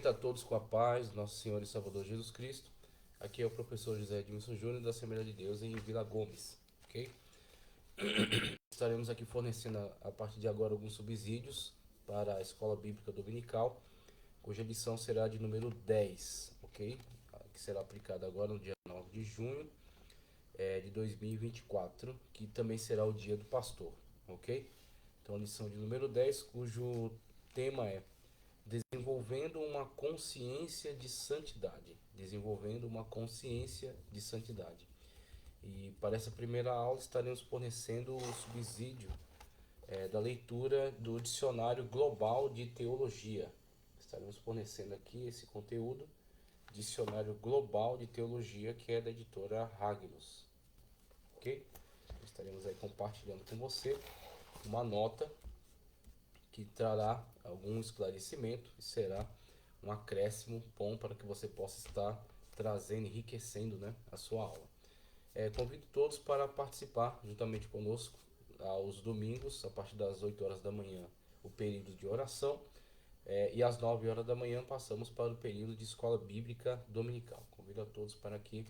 Cumprimento a todos com a paz do nosso Senhor e Salvador Jesus Cristo. Aqui é o professor José Edmilson Júnior da Assembleia de Deus em Vila Gomes, ok? Estaremos aqui fornecendo a partir de agora alguns subsídios para a Escola Bíblica Dominical, cuja lição será de número 10, ok? Que será aplicada agora no dia 9 de junho de 2024, que também será o dia do pastor, ok? Então, a lição de número 10, cujo tema é desenvolvendo uma consciência de santidade. Desenvolvendo uma consciência de santidade. E para essa primeira aula estaremos fornecendo o subsídio da leitura do Dicionário Global de Teologia. Estaremos fornecendo aqui esse conteúdo, Dicionário Global de Teologia, que é da editora Ragnos. Ok? Estaremos aí compartilhando com você uma nota que trará algum esclarecimento e será um acréscimo bom para que você possa estar trazendo, enriquecendo, né, a sua aula. Convido todos para participar juntamente conosco aos domingos, a partir das 8 horas da manhã, o período de oração, e às 9 horas da manhã passamos para o período de escola bíblica dominical. Convido a todos para que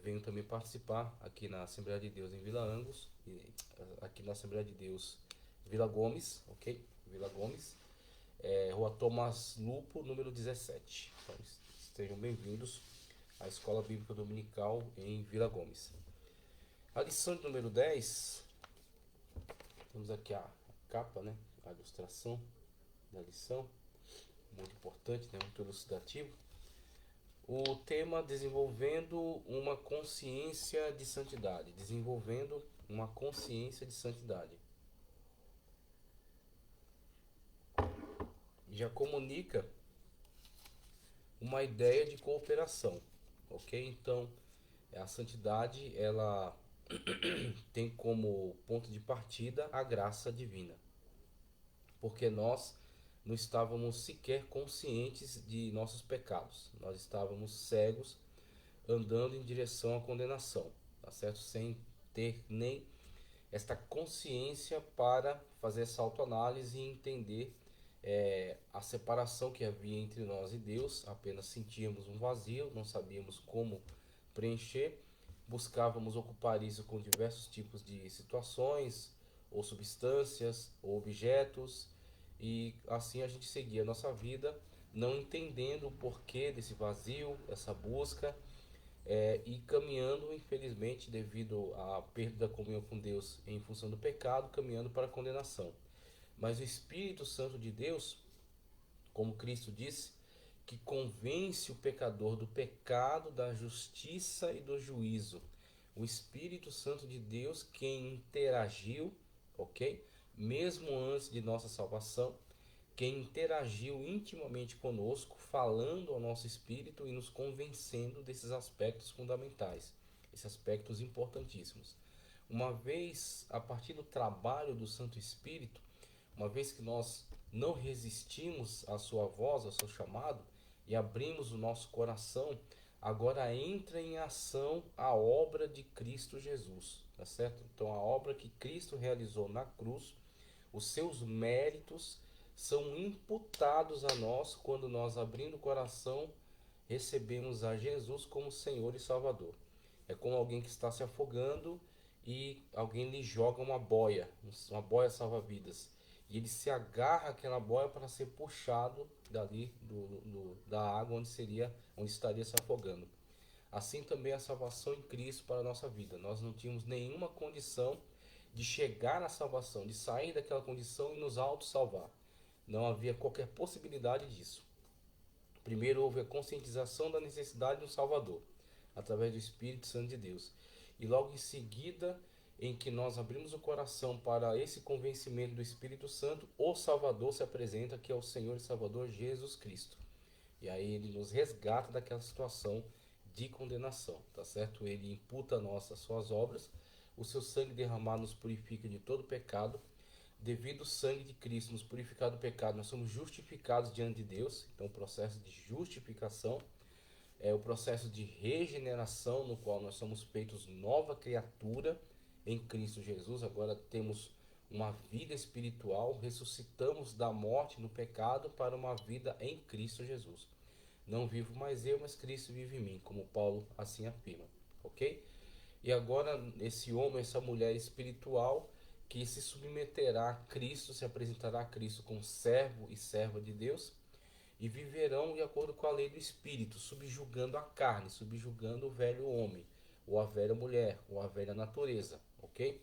venham também participar aqui na Assembleia de Deus em Vila Angus, e aqui na Assembleia de Deus Vila Gomes, ok? Vila Gomes, Rua Tomás Lupo, número 17. Então, estejam bem-vindos à Escola Bíblica Dominical em Vila Gomes. A lição de número 10, temos aqui a capa, né? A ilustração da lição, muito importante, né? Muito elucidativo. O tema desenvolvendo uma consciência de santidade. Desenvolvendo uma consciência de santidade. Já comunica uma ideia de cooperação, ok? Então, a santidade, ela tem como ponto de partida a graça divina, porque nós não estávamos sequer conscientes de nossos pecados, nós estávamos cegos, andando em direção à condenação, tá certo? Sem ter nem esta consciência para fazer essa autoanálise e entender a separação que havia entre nós e Deus. Apenas sentíamos um vazio, não sabíamos como preencher, buscávamos ocupar isso com diversos tipos de situações, ou substâncias, ou objetos, e assim a gente seguia a nossa vida, não entendendo o porquê desse vazio, essa busca, e caminhando, infelizmente, devido à perda da comunhão com Deus em função do pecado, caminhando para a condenação. Mas o Espírito Santo de Deus, como Cristo disse, que convence o pecador do pecado, da justiça e do juízo. O Espírito Santo de Deus, quem interagiu, ok? Mesmo antes de nossa salvação, quem interagiu intimamente conosco, falando ao nosso espírito e nos convencendo desses aspectos fundamentais, esses aspectos importantíssimos. Uma vez, a partir do trabalho do Santo Espírito, uma vez que nós não resistimos à sua voz, ao seu chamado, e abrimos o nosso coração, agora entra em ação a obra de Cristo Jesus, tá certo? Então a obra que Cristo realizou na cruz, os seus méritos são imputados a nós quando nós, abrindo o coração, recebemos a Jesus como Senhor e Salvador. É como alguém que está se afogando e alguém lhe joga uma boia salva-vidas. E ele se agarra àquela boia para ser puxado dali da água onde estaria se afogando. Assim também a salvação em Cristo para a nossa vida. Nós não tínhamos nenhuma condição de chegar à salvação, de sair daquela condição e nos auto-salvar. Não havia qualquer possibilidade disso. Primeiro houve a conscientização da necessidade de um Salvador, através do Espírito Santo de Deus. E logo em seguida, em que nós abrimos o coração para esse convencimento do Espírito Santo, o Salvador se apresenta, que é o Senhor e Salvador Jesus Cristo. E aí ele nos resgata daquela situação de condenação, tá certo? Ele imputa a nós as suas obras, o seu sangue derramado nos purifica de todo pecado. Devido ao sangue de Cristo nos purificar do pecado, nós somos justificados diante de Deus. Então, o processo de justificação é o processo de regeneração, no qual nós somos feitos nova criatura em Cristo Jesus. Agora temos uma vida espiritual, ressuscitamos da morte no pecado para uma vida em Cristo Jesus. Não vivo mais eu, mas Cristo vive em mim, como Paulo assim afirma, ok? E agora esse homem, essa mulher espiritual que se submeterá a Cristo, se apresentará a Cristo como servo e serva de Deus, e viverão de acordo com a lei do Espírito, subjugando a carne, subjugando o velho homem, ou a velha mulher, ou a velha natureza, ok?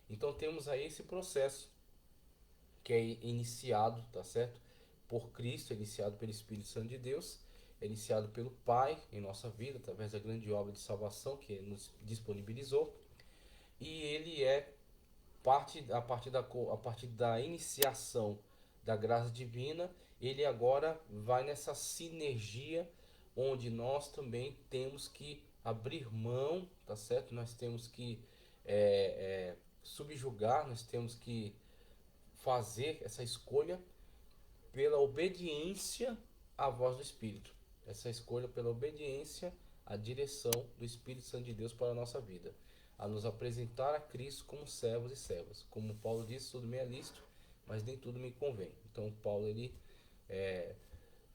Então temos aí esse processo que é iniciado, tá certo? Por Cristo, é iniciado pelo Espírito Santo de Deus, é iniciado pelo Pai em nossa vida, através da grande obra de salvação que Ele nos disponibilizou, e ele é a partir da iniciação da graça divina, ele agora vai nessa sinergia onde nós também temos que abrir mão, tá certo? Nós temos que subjugar, nós temos que fazer essa escolha pela obediência à voz do Espírito. Essa escolha pela obediência à direção do Espírito Santo de Deus para a nossa vida. A nos apresentar a Cristo como servos e servas. Como Paulo disse, tudo me é lícito, mas nem tudo me convém. Então Paulo ele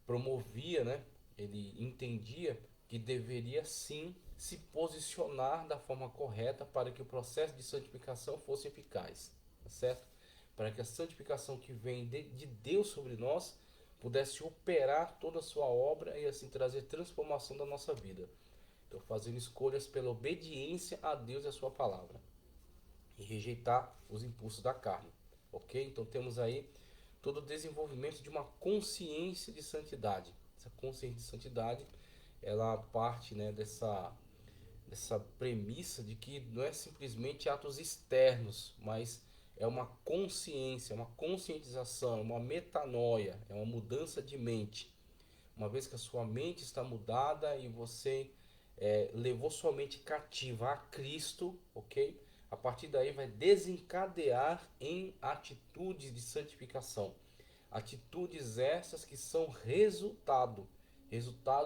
promovia, né? Ele entendia que deveria sim se posicionar da forma correta para que o processo de santificação fosse eficaz, tá certo? Para que a santificação que vem de Deus sobre nós pudesse operar toda a sua obra e assim trazer transformação da nossa vida. Então, fazendo escolhas pela obediência a Deus e a sua palavra e rejeitar os impulsos da carne, ok? Então, temos aí todo o desenvolvimento de uma consciência de santidade. Essa consciência de santidade, ela parte, né, dessa premissa de que não é simplesmente atos externos, mas é uma consciência, uma conscientização, uma metanoia, é uma mudança de mente. Uma vez que a sua mente está mudada e você levou sua mente cativa a Cristo, ok? A partir daí vai desencadear em atitudes de santificação. Atitudes essas que são resultado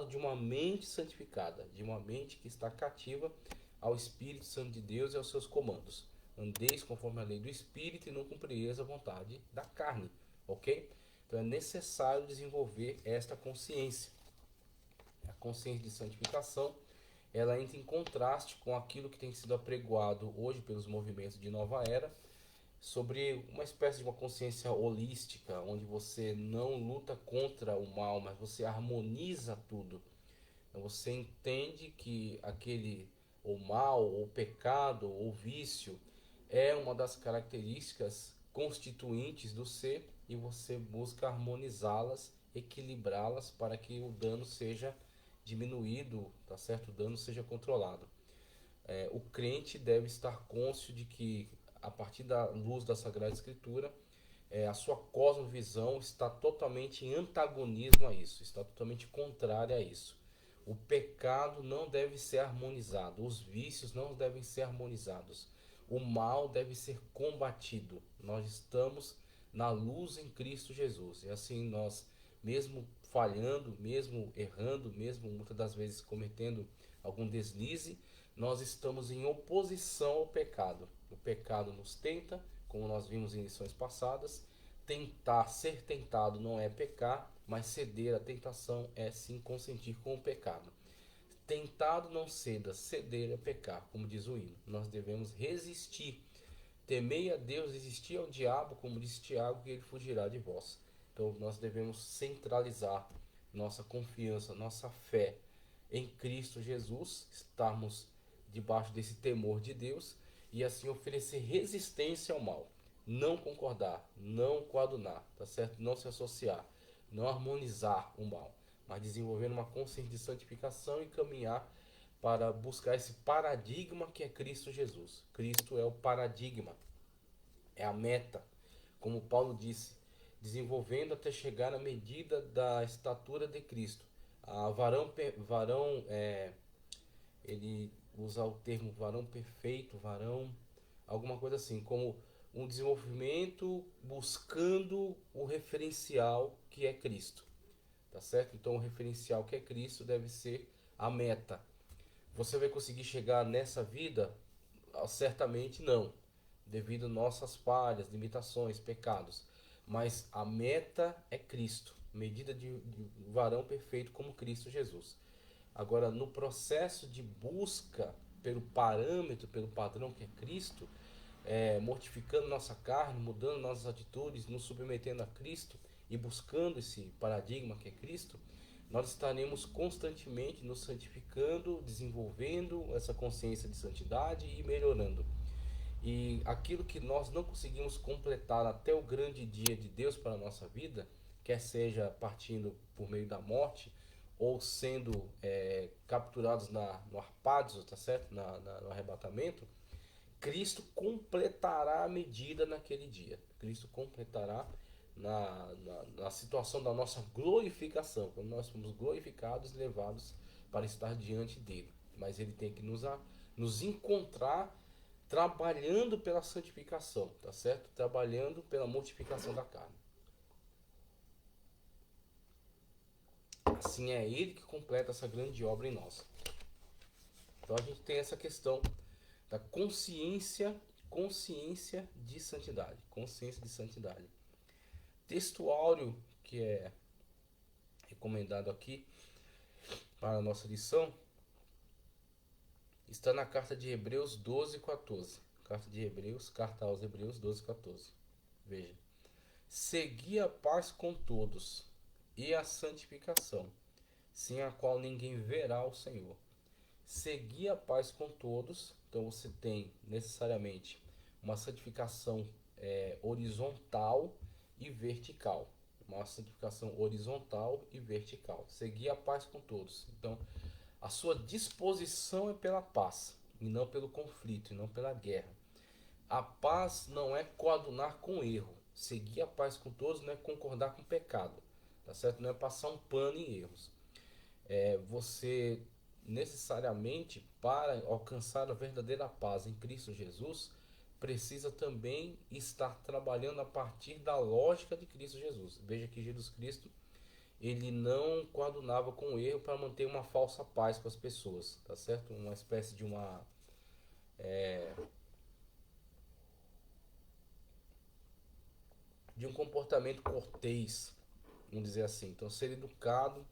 de uma mente santificada, de uma mente que está cativa ao Espírito Santo de Deus e aos seus comandos. Andeis conforme a lei do Espírito e não cumprireis a vontade da carne, ok? Então é necessário desenvolver esta consciência. A consciência de santificação, ela entra em contraste com aquilo que tem sido apregoado hoje pelos movimentos de nova era, sobre uma espécie de uma consciência holística, onde você não luta contra o mal, mas você harmoniza tudo. Então você entende que o mal, ou pecado, ou vício, é uma das características constituintes do ser e você busca harmonizá-las, equilibrá-las para que o dano seja diminuído, tá certo? O dano seja controlado. O crente deve estar cônscio de que, a partir da luz da Sagrada Escritura, a sua cosmovisão está totalmente em antagonismo a isso, está totalmente contrária a isso. O pecado não deve ser harmonizado, os vícios não devem ser harmonizados, o mal deve ser combatido. Nós estamos na luz em Cristo Jesus, e assim nós, mesmo falhando, mesmo errando, mesmo muitas das vezes cometendo algum deslize, nós estamos em oposição ao pecado. O pecado nos tenta, como nós vimos em lições passadas. Ser tentado não é pecar, mas ceder à tentação é sim consentir com o pecado. Tentado não ceda, ceder é pecar, como diz o hino. Nós devemos resistir. Temei a Deus, resistir ao diabo, como diz Tiago, que ele fugirá de vós. Então nós devemos centralizar nossa confiança, nossa fé em Cristo Jesus, estarmos debaixo desse temor de Deus e assim oferecer resistência ao mal. Não concordar, não coadunar, tá certo? Não se associar, não harmonizar o mal, mas desenvolver uma consciência de santificação e caminhar para buscar esse paradigma que é Cristo Jesus. Cristo é o paradigma, é a meta, como Paulo disse, desenvolvendo até chegar à medida da estatura de Cristo. Ele usa o termo varão perfeito, varão, alguma coisa assim, como um desenvolvimento buscando o referencial que é Cristo, tá certo? Então o referencial que é Cristo deve ser a meta. Você vai conseguir chegar nessa vida? Certamente não. devido às nossas falhas, limitações, pecados. Mas a meta é Cristo, medida de varão perfeito como Cristo Jesus. Agora, no processo de busca pelo parâmetro, pelo padrão que é Cristo, mortificando nossa carne, mudando nossas atitudes, nos submetendo a Cristo e buscando esse paradigma que é Cristo, nós estaremos constantemente nos santificando, desenvolvendo essa consciência de santidade e melhorando. E aquilo que nós não conseguimos completar até o grande dia de Deus para a nossa vida, quer seja partindo por meio da morte ou sendo capturados no arpadzos, tá certo? No arrebatamento, Cristo completará a medida naquele dia. Cristo completará na situação da nossa glorificação, quando nós fomos glorificados e levados para estar diante dele. Mas ele tem que nos encontrar trabalhando pela santificação, tá certo? Trabalhando pela mortificação da carne. Assim é ele que completa essa grande obra em nós. Então a gente tem essa questão da consciência de santidade. Consciência de santidade. Texto áureo que é recomendado aqui para a nossa lição está na carta de Hebreus 12:14. Carta aos Hebreus 12:14. Veja. Segui a paz com todos e a santificação, sem a qual ninguém verá o Senhor. Seguir a paz com todos, então você tem necessariamente uma santificação horizontal e vertical. Uma santificação horizontal e vertical. Seguir a paz com todos. Então, a sua disposição é pela paz, e não pelo conflito, e não pela guerra. A paz não é coadunar com o erro. Seguir a paz com todos não é concordar com o pecado, tá certo? Não é passar um pano em erros. Você necessariamente, para alcançar a verdadeira paz em Cristo Jesus, precisa também estar trabalhando a partir da lógica de Cristo Jesus. Veja que Jesus Cristo, ele não coadunava com o erro para manter uma falsa paz com as pessoas, tá certo? Uma espécie de um comportamento cortês, vamos dizer assim. Então, ser educado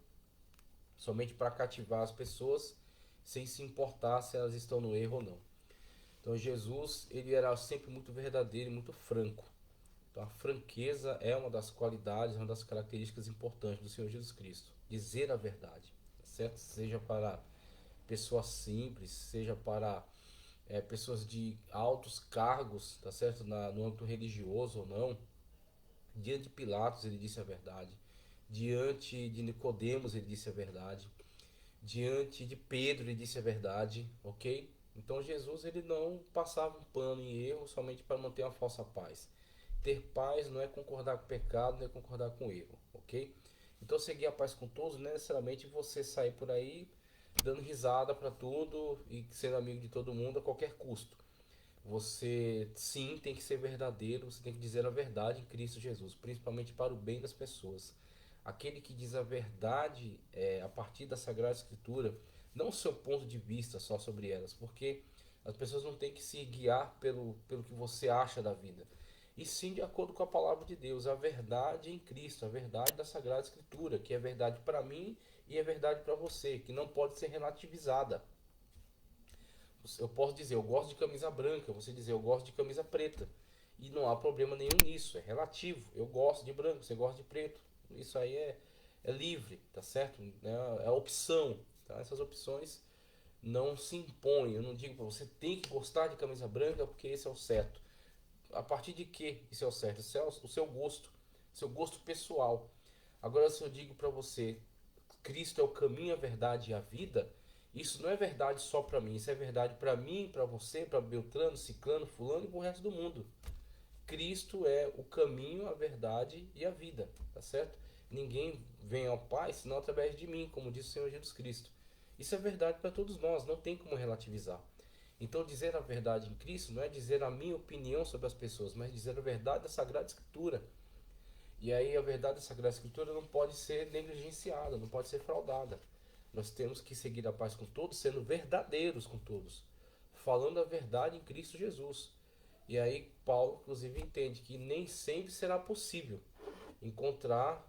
somente para cativar as pessoas, sem se importar se elas estão no erro ou não. Então Jesus, ele era sempre muito verdadeiro e muito franco. Então a franqueza é uma das qualidades, uma das características importantes do Senhor Jesus Cristo. Dizer a verdade, certo? Seja para pessoas simples, seja para pessoas de altos cargos, tá certo? No âmbito religioso ou não. Diante de Pilatos ele disse a verdade. Diante de Nicodemos ele disse a verdade. Diante de Pedro ele disse a verdade, ok? Então Jesus, ele não passava um pano em erro somente para manter uma falsa paz. Ter paz não é concordar com o pecado, não é concordar com o erro, ok? Então seguir a paz com todos não é necessariamente você sair por aí dando risada para tudo e sendo amigo de todo mundo a qualquer custo. Você sim tem que ser verdadeiro, você tem que dizer a verdade em Cristo Jesus, principalmente para o bem das pessoas. Aquele que diz a verdade a partir da Sagrada Escritura, não o seu ponto de vista só sobre elas, porque as pessoas não têm que se guiar pelo que você acha da vida, e sim de acordo com a palavra de Deus, a verdade em Cristo, a verdade da Sagrada Escritura, que é verdade para mim e é verdade para você, que não pode ser relativizada. Eu posso dizer, eu gosto de camisa branca, você dizer, eu gosto de camisa preta. E não há problema nenhum nisso, é relativo. Eu gosto de branco, você gosta de preto. Isso aí é livre, tá certo? É opção. Tá? Essas opções não se impõem. Eu não digo para você tem que gostar de camisa branca porque esse é o certo. A partir de que isso é o certo? Isso é o seu gosto pessoal. Agora, se eu digo para você, Cristo é o caminho, a verdade e a vida, isso não é verdade só para mim, isso é verdade para mim, para você, para Beltrano, Ciclano, Fulano e para o resto do mundo. Cristo é o caminho, a verdade e a vida, tá certo? Ninguém vem ao Pai senão através de mim, como disse o Senhor Jesus Cristo. Isso é verdade para todos nós, não tem como relativizar. Então, dizer a verdade em Cristo não é dizer a minha opinião sobre as pessoas, mas dizer a verdade da Sagrada Escritura. E aí a verdade da Sagrada Escritura não pode ser negligenciada, não pode ser fraudada. Nós temos que seguir a paz com todos, sendo verdadeiros com todos, falando a verdade em Cristo Jesus. E aí Paulo, inclusive, entende que nem sempre será possível encontrar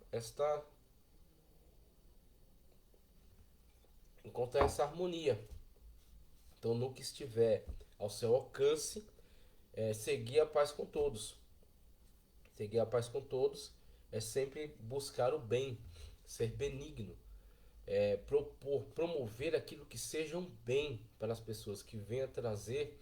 encontrar essa harmonia. Então, no que estiver ao seu alcance, seguir a paz com todos. Seguir a paz com todos é sempre buscar o bem, ser benigno, promover aquilo que seja um bem para as pessoas, que venha trazer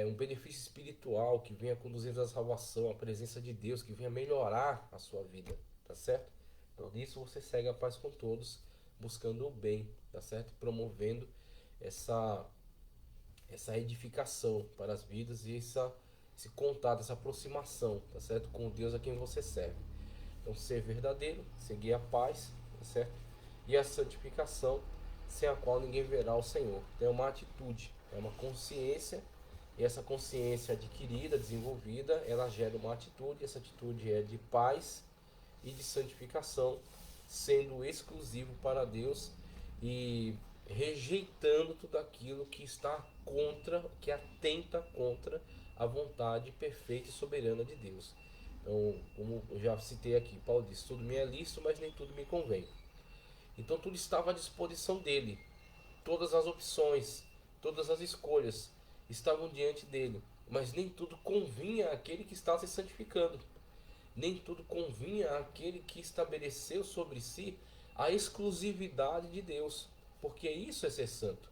um benefício espiritual, que venha conduzir a salvação, a presença de Deus, que venha melhorar a sua vida, tá certo? Então, nisso você segue a paz com todos, buscando o bem, tá certo? Promovendo essa essa edificação para as vidas e esse contato, essa aproximação, tá certo? Com Deus a quem você serve. Então, ser verdadeiro, seguir a paz, tá certo? E a santificação, sem a qual ninguém verá o Senhor. Então, é uma atitude, é uma consciência, e essa consciência adquirida, desenvolvida, ela gera uma atitude, essa atitude é de paz e de santificação, sendo exclusivo para Deus e rejeitando tudo aquilo que está contra, que atenta contra a vontade perfeita e soberana de Deus. Então, como eu já citei aqui, Paulo diz: tudo me é lícito, mas nem tudo me convém. Então, tudo estava à disposição dele, todas as opções, todas as escolhas estavam diante dele, mas nem tudo convinha àquele que está se santificando. Nem tudo convinha àquele que estabeleceu sobre si a exclusividade de Deus, porque isso é ser santo.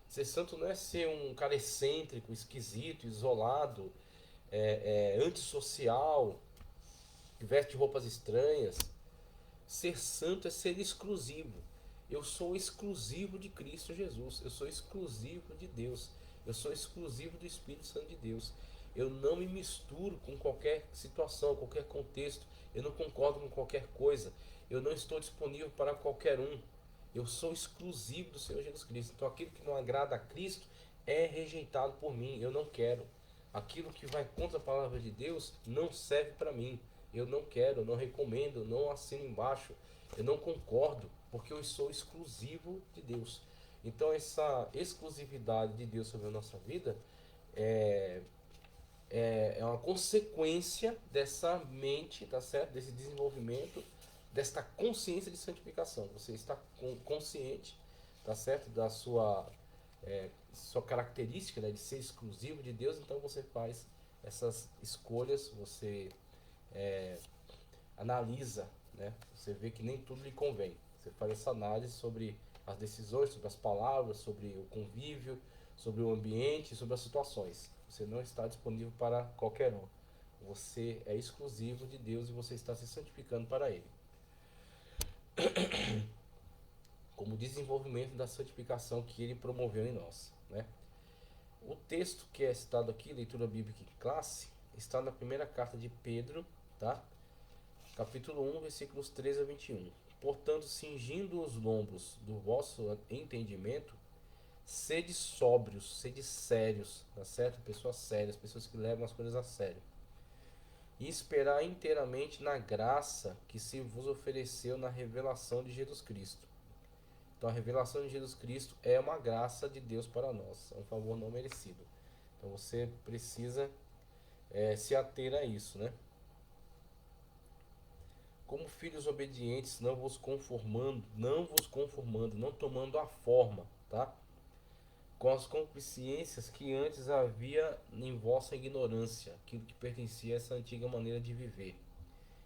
Ser santo não é ser um cara excêntrico, esquisito, isolado, antissocial, que veste roupas estranhas. Ser santo é ser exclusivo. Eu sou exclusivo de Cristo Jesus. Eu sou exclusivo de Deus. Eu sou exclusivo do Espírito Santo de Deus. Eu não me misturo com qualquer situação, qualquer contexto. Eu não concordo com qualquer coisa. Eu não estou disponível para qualquer um. Eu sou exclusivo do Senhor Jesus Cristo. Então aquilo que não agrada a Cristo é rejeitado por mim. Eu não quero. Aquilo que vai contra a palavra de Deus não serve para mim. Eu não quero, não recomendo, não assino embaixo. Eu não concordo, porque eu sou exclusivo de Deus. Então essa exclusividade de Deus sobre a nossa vida é, é uma consequência dessa mente, tá certo? Desse desenvolvimento, desta consciência de santificação. Você está consciente, tá certo? Da sua característica, né, de ser exclusivo de Deus, então você faz essas escolhas, você analisa, né? Você vê que nem tudo lhe convém. Você faz essa análise sobre as decisões, sobre as palavras, sobre o convívio, sobre o ambiente, sobre as situações. Você não está disponível para qualquer um. Você é exclusivo de Deus e você está se santificando para Ele. Como desenvolvimento da santificação que Ele promoveu em nós, né? O texto que é citado aqui, leitura bíblica em classe, está na primeira carta de Pedro, tá? Capítulo 1, versículos 13 a 21. Portanto, cingindo os lombos do vosso entendimento, sede sóbrios, sede sérios, tá certo? Pessoas sérias, pessoas que levam as coisas a sério. E esperar inteiramente na graça que se vos ofereceu na revelação de Jesus Cristo. Então, a revelação de Jesus Cristo é uma graça de Deus para nós, é um favor não merecido. Então, você precisa se ater a isso, né? Como filhos obedientes, não tomando a forma, tá? Com as concupiscências que antes havia em vossa ignorância, aquilo que pertencia a essa antiga maneira de viver.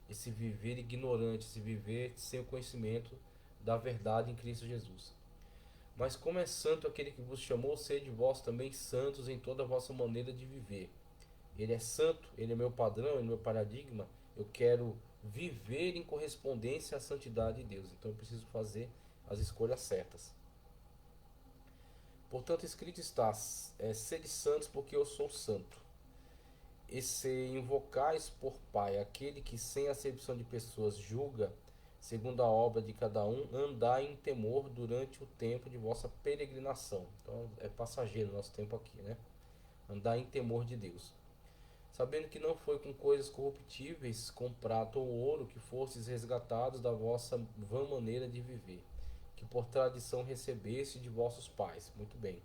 Esse viver ignorante, esse viver sem o conhecimento da verdade em Cristo Jesus. Mas como é santo aquele que vos chamou, sede vós também santos em toda a vossa maneira de viver. Ele é santo, ele é meu padrão, ele é meu paradigma. Eu quero viver em correspondência à santidade de Deus. Então eu preciso fazer as escolhas certas. Portanto, escrito está: sede santos, porque eu sou santo. E se invocais por Pai aquele que sem acepção de pessoas julga segundo a obra de cada um, andai em temor durante o tempo de vossa peregrinação. Então é passageiro o nosso tempo aqui, né? Andai em temor de Deus. Sabendo que não foi com coisas corruptíveis, com prata ou ouro, que fostes resgatados da vossa vã maneira de viver, que por tradição recebeste de vossos pais. Muito bem.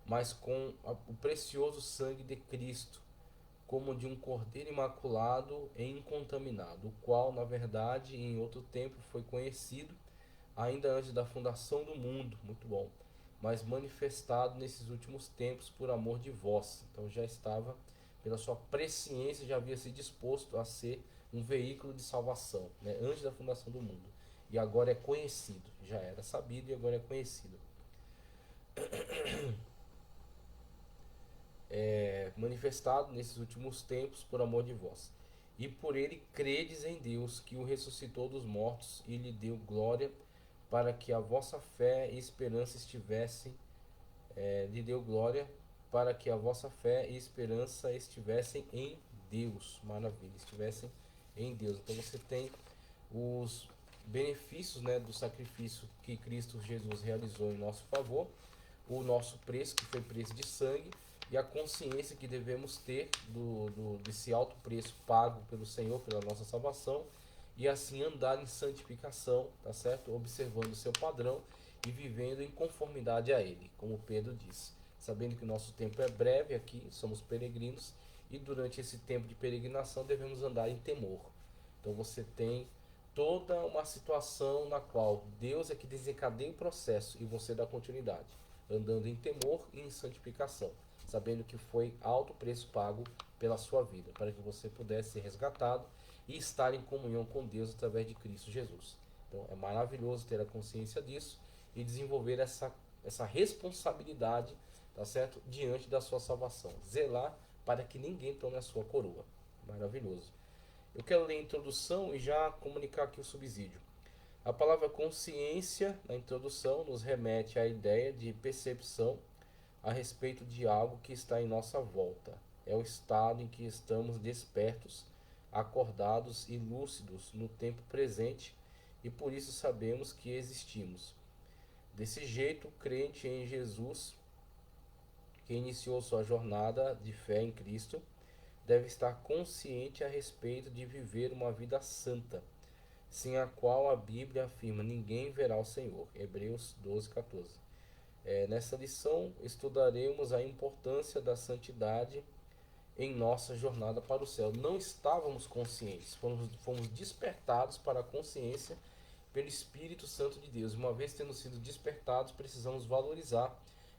Mas com o precioso sangue de Cristo, como de um cordeiro imaculado e incontaminado, o qual, na verdade, em outro tempo foi conhecido, ainda antes da fundação do mundo, muito bom, mas manifestado nesses últimos tempos por amor de vós. Então já estava, pela sua presciência, já havia se disposto a ser um veículo de salvação, né, antes da fundação do mundo. E agora é conhecido, já era sabido e agora é conhecido. Manifestado nesses últimos tempos por amor de vós. E por ele credes em Deus, que o ressuscitou dos mortos e lhe deu glória, para que a vossa fé e esperança estivessem, lhe deu glória, para que a vossa fé e esperança estivessem em Deus. Maravilha, estivessem em Deus. Então você tem os benefícios, né, do sacrifício que Cristo Jesus realizou em nosso favor, o nosso preço, que foi preço de sangue, e a consciência que devemos ter desse alto preço pago pelo Senhor, pela nossa salvação, e assim andar em santificação, tá certo? Observando o seu padrão e vivendo em conformidade a ele, como Pedro disse. Sabendo que o nosso tempo é breve aqui, somos peregrinos, e durante esse tempo de peregrinação devemos andar em temor. Então você tem toda uma situação na qual Deus é que desencadeia o processo e você dá continuidade, andando em temor e em santificação, sabendo que foi alto preço pago pela sua vida, para que você pudesse ser resgatado e estar em comunhão com Deus através de Cristo Jesus. Então é maravilhoso ter a consciência disso e desenvolver essa responsabilidade, tá certo? Diante da sua salvação. Zelar para que ninguém tome a sua coroa. Maravilhoso. Eu quero ler a introdução e já comunicar aqui o subsídio. A palavra consciência, na introdução, nos remete à ideia de percepção a respeito de algo que está em nossa volta. É o estado em que estamos despertos, acordados e lúcidos no tempo presente e por isso sabemos que existimos. Desse jeito, o crente em Jesus, que iniciou sua jornada de fé em Cristo, deve estar consciente a respeito de viver uma vida santa, sem a qual a Bíblia afirma: ninguém verá o Senhor. Hebreus 12:14. Nessa lição estudaremos a importância da santidade em nossa jornada para o céu. Não estávamos conscientes, fomos despertados para a consciência pelo Espírito Santo de Deus. Uma vez tendo sido despertados, precisamos valorizar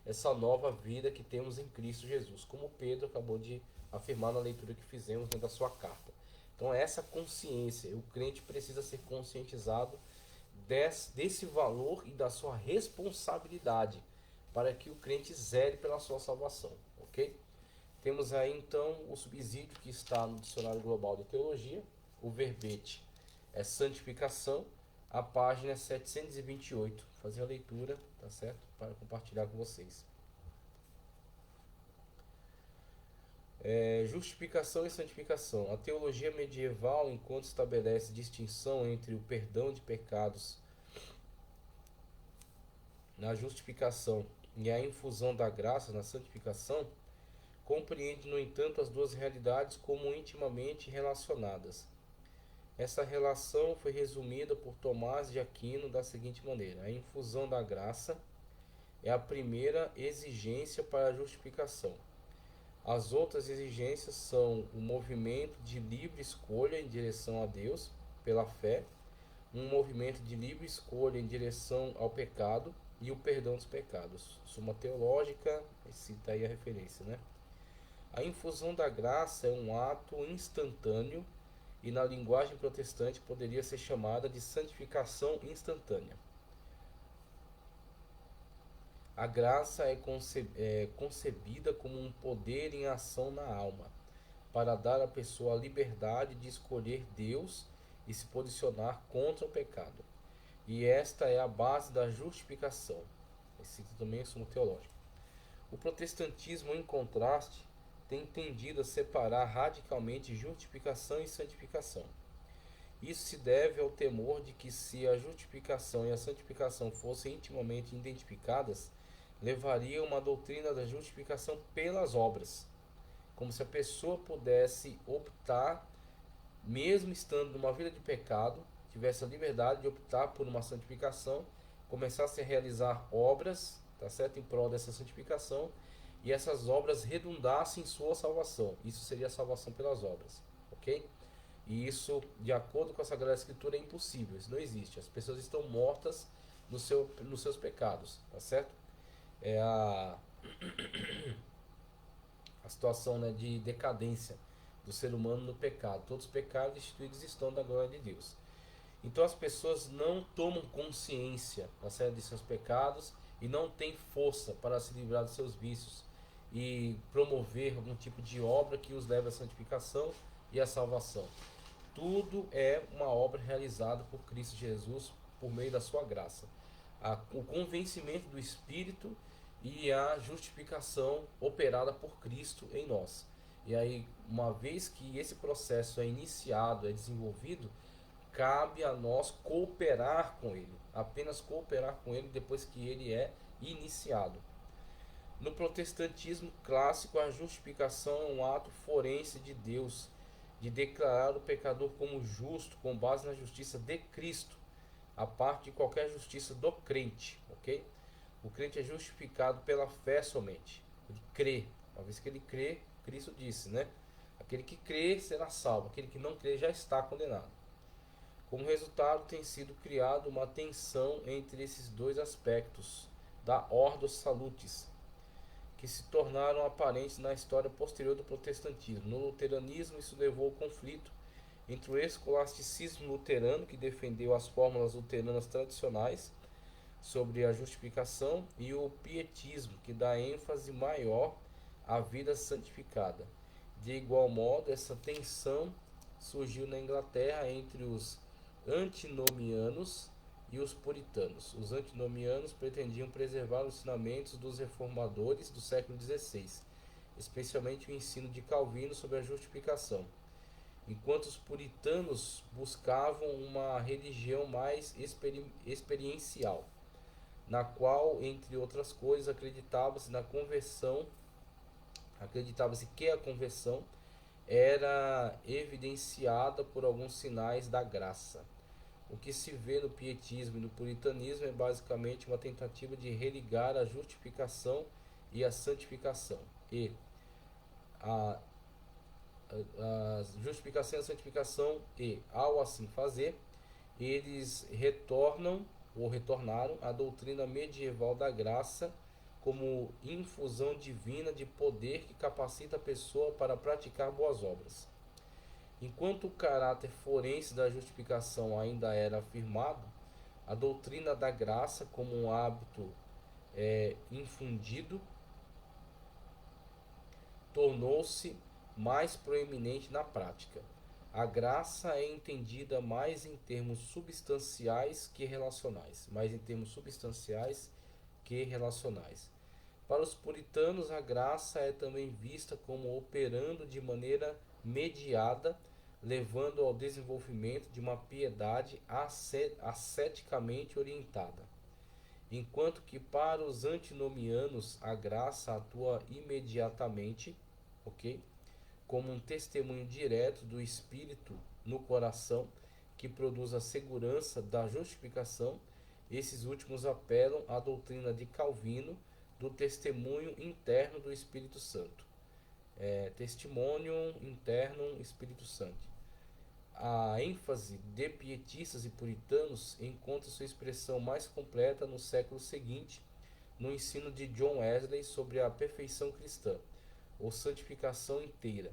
essa nova vida que temos em Cristo Jesus, como Pedro acabou de afirmar na leitura que fizemos dentro da sua carta. Então essa consciência, o crente precisa ser conscientizado desse valor e da sua responsabilidade para que o crente zele pela sua salvação, ok? Temos aí então o subsídio que está no Dicionário Global de Teologia, o verbete é santificação, a página é 728. Vou fazer a leitura, tá certo? Para compartilhar com vocês. Justificação e santificação. A teologia medieval, enquanto estabelece distinção entre o perdão de pecados na justificação e a infusão da graça na santificação, compreende, no entanto, as duas realidades como intimamente relacionadas. Essa relação foi resumida por Tomás de Aquino da seguinte maneira: a infusão da graça é a primeira exigência para a justificação. As outras exigências são o movimento de livre escolha em direção a Deus pela fé, um movimento de livre escolha em direção ao pecado e o perdão dos pecados. Suma Teológica, cita aí a referência, né? A infusão da graça é um ato instantâneo e na linguagem protestante poderia ser chamada de santificação instantânea. A graça é concebida como um poder em ação na alma, para dar à pessoa a liberdade de escolher Deus e se posicionar contra o pecado. E esta é a base da justificação. Esse também é sumo teológico. O protestantismo, em contraste, tem tendido a separar radicalmente justificação e santificação. Isso se deve ao temor de que, se a justificação e a santificação fossem intimamente identificadas, levaria a uma doutrina da justificação pelas obras, como se a pessoa pudesse optar, mesmo estando numa vida de pecado, tivesse a liberdade de optar por uma santificação, começasse a realizar obras, tá certo, em prol dessa santificação, e essas obras redundassem em sua salvação. Isso seria a salvação pelas obras, ok? E isso, de acordo com a Sagrada Escritura, é impossível, isso não existe. As pessoas estão mortas nos seus pecados, tá certo? É a situação, né, de decadência do ser humano no pecado. Todos os pecados destituídos estão da glória de Deus. Então as pessoas não tomam consciência, tá certo, de seus pecados e não têm força para se livrar dos seus vícios e promover algum tipo de obra que os leve à santificação e à salvação. Tudo é uma obra realizada por Cristo Jesus por meio da sua graça. O convencimento do Espírito e a justificação operada por Cristo em nós. E aí, uma vez que esse processo é iniciado, é desenvolvido, cabe a nós cooperar com ele, apenas cooperar com ele depois que ele é iniciado. No protestantismo clássico, a justificação é um ato forense de Deus, de declarar o pecador como justo com base na justiça de Cristo, a parte de qualquer justiça do crente, ok? O crente é justificado pela fé somente. Ele crê. Uma vez que ele crê, Cristo disse, né? Aquele que crê será salvo, aquele que não crê já está condenado. Como resultado, tem sido criada uma tensão entre esses dois aspectos da Ordo Salutis, que se tornaram aparentes na história posterior do protestantismo. No luteranismo, isso levou ao conflito entre o escolasticismo luterano, que defendeu as fórmulas luteranas tradicionais sobre a justificação, e o pietismo, que dá ênfase maior à vida santificada. De igual modo, essa tensão surgiu na Inglaterra entre os antinomianos e os puritanos. Os antinomianos pretendiam preservar os ensinamentos dos reformadores do século XVI, especialmente o ensino de Calvino sobre a justificação, enquanto os puritanos buscavam uma religião mais experiencial, na qual, entre outras coisas, acreditava-se que a conversão era evidenciada por alguns sinais da graça. O que se vê no pietismo e no puritanismo é basicamente uma tentativa de religar a justificação e a santificação. E a justificação e a santificação, e ao assim fazer, eles retornaram à doutrina medieval da graça como infusão divina de poder que capacita a pessoa para praticar boas obras. Enquanto o caráter forense da justificação ainda era afirmado, a doutrina da graça como um hábito infundido tornou-se mais proeminente na prática. A graça é entendida mais em termos substanciais que relacionais, Para os puritanos, a graça é também vista como operando de maneira mediada, levando ao desenvolvimento de uma piedade asceticamente orientada. Enquanto que para os antinomianos a graça atua imediatamente, ok? Como um testemunho direto do Espírito no coração, que produz a segurança da justificação. Esses últimos apelam à doutrina de Calvino do testemunho interno do Espírito Santo. Testemunho interno Espírito Santo. A ênfase de pietistas e puritanos encontra sua expressão mais completa no século seguinte, no ensino de John Wesley sobre a perfeição cristã, ou santificação inteira.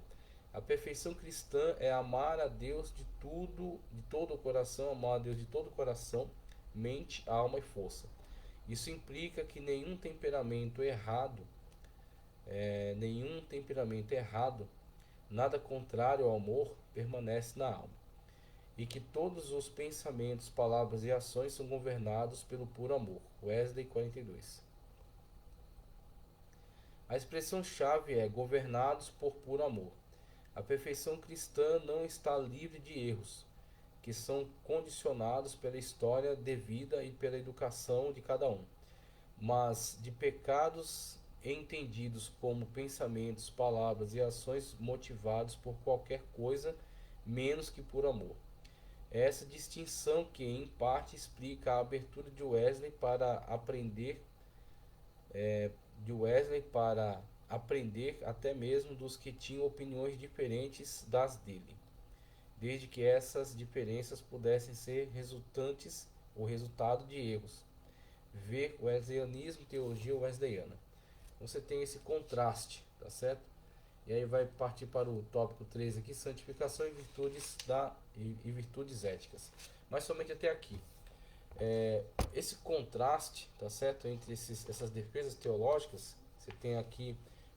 A perfeição cristã é amar a Deus de todo o coração, amar a Deus de todo o coração, mente, alma e força. Isso implica que nenhum temperamento errado, nada contrário ao amor, permanece na alma, e que todos os pensamentos, palavras e ações são governados pelo puro amor. Wesley 42. A expressão-chave é governados por puro amor. A perfeição cristã não está livre de erros, que são condicionados pela história de vida e pela educação de cada um, mas de pecados entendidos como pensamentos, palavras e ações motivados por qualquer coisa menos que por amor. É essa distinção que, em parte, explica a abertura de Wesley para aprender até mesmo dos que tinham opiniões diferentes das dele, desde que essas diferenças pudessem ser resultantes ou resultado de erros. Ver o wesleyismo, teologia wesleyana. Você tem esse contraste, tá certo? E aí vai partir para o tópico 3 aqui, santificação e virtudes éticas. Mas somente até aqui. Esse contraste, tá certo, entre essas defesas teológicas, você tem aqui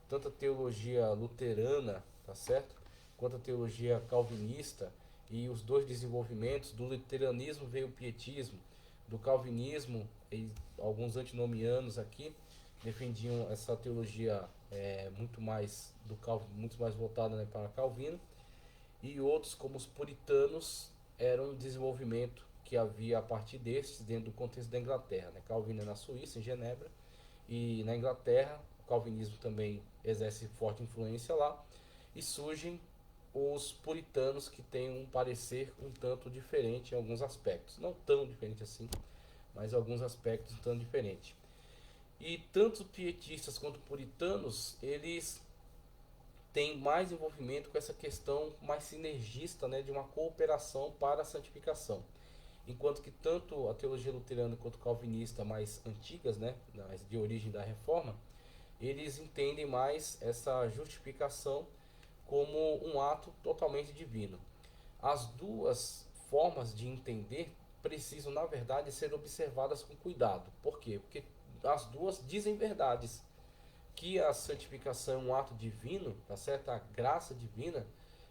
tanto a teologia luterana, tá certo, quanto a teologia calvinista, e os dois desenvolvimentos. Do luteranismo veio o pietismo, do calvinismo e alguns antinomianos aqui defendiam essa teologia muito mais voltada, né, para Calvino, e outros como os puritanos eram um desenvolvimento que havia a partir destes dentro do contexto da Inglaterra, né? Calvino é na Suíça, em Genebra, e na Inglaterra o calvinismo também exerce forte influência lá, e surgem os puritanos, que têm um parecer um tanto diferente em alguns aspectos, não tão diferente assim, mas alguns aspectos tão diferentes. E tanto pietistas quanto puritanos, eles têm mais envolvimento com essa questão mais sinergista, né, de uma cooperação para a santificação. Enquanto que tanto a teologia luterana quanto calvinista mais antigas, né, de origem da reforma, eles entendem mais essa justificação como um ato totalmente divino. As duas formas de entender precisam, na verdade, ser observadas com cuidado. Por quê? Porque as duas dizem verdades. Que a santificação é um ato divino, tá certo? A graça divina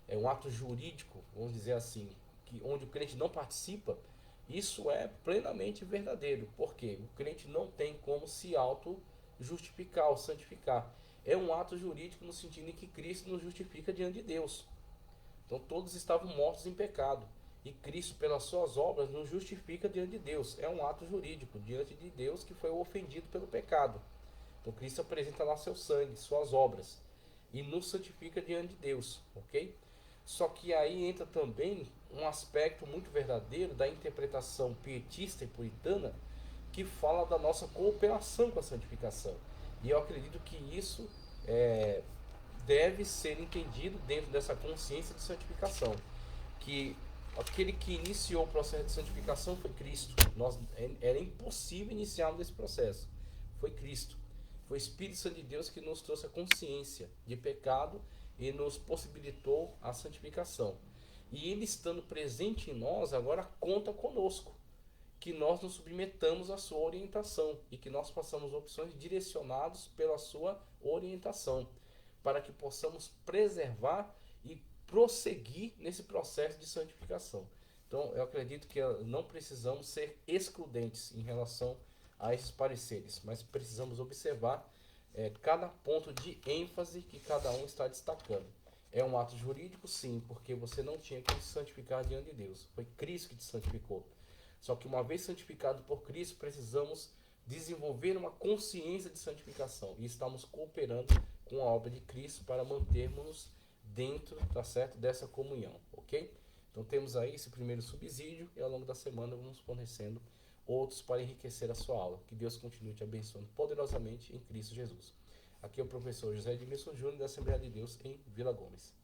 é um ato jurídico, vamos dizer assim, que onde o crente não participa. Isso é plenamente verdadeiro. Por quê? O crente não tem como se auto justificar ou santificar. É um ato jurídico no sentido em que Cristo nos justifica diante de Deus. Então todos estavam mortos em pecado, e Cristo, pelas suas obras, nos justifica diante de Deus. É um ato jurídico diante de Deus, que foi ofendido pelo pecado. Então Cristo apresenta lá seu sangue, suas obras, e nos santifica diante de Deus, ok? Só que aí entra também um aspecto muito verdadeiro da interpretação pietista e puritana, que fala da nossa cooperação com a santificação. E eu acredito que isso deve ser entendido dentro dessa consciência de santificação, que aquele que iniciou o processo de santificação foi Cristo. Era impossível iniciarmos esse processo. Foi Cristo. Foi o Espírito Santo de Deus que nos trouxe a consciência de pecado e nos possibilitou a santificação. E Ele, estando presente em nós, agora conta conosco, que nós nos submetamos à sua orientação e que nós façamos opções direcionadas pela sua orientação, para que possamos preservar e prosseguir nesse processo de santificação. Então, eu acredito que não precisamos ser excludentes em relação a esses pareceres, mas precisamos observar cada ponto de ênfase que cada um está destacando. É um ato jurídico, sim, porque você não tinha que se santificar diante de Deus. Foi Cristo que te santificou. Só que uma vez santificado por Cristo, precisamos desenvolver uma consciência de santificação. E estamos cooperando com a obra de Cristo para mantermos-nos dentro, tá certo, dessa comunhão, ok? Então temos aí esse primeiro subsídio, e ao longo da semana vamos fornecendo outros para enriquecer a sua aula. Que Deus continue te abençoando poderosamente em Cristo Jesus. Aqui é o professor José Edmilson Júnior, da Assembleia de Deus em Vila Gomes.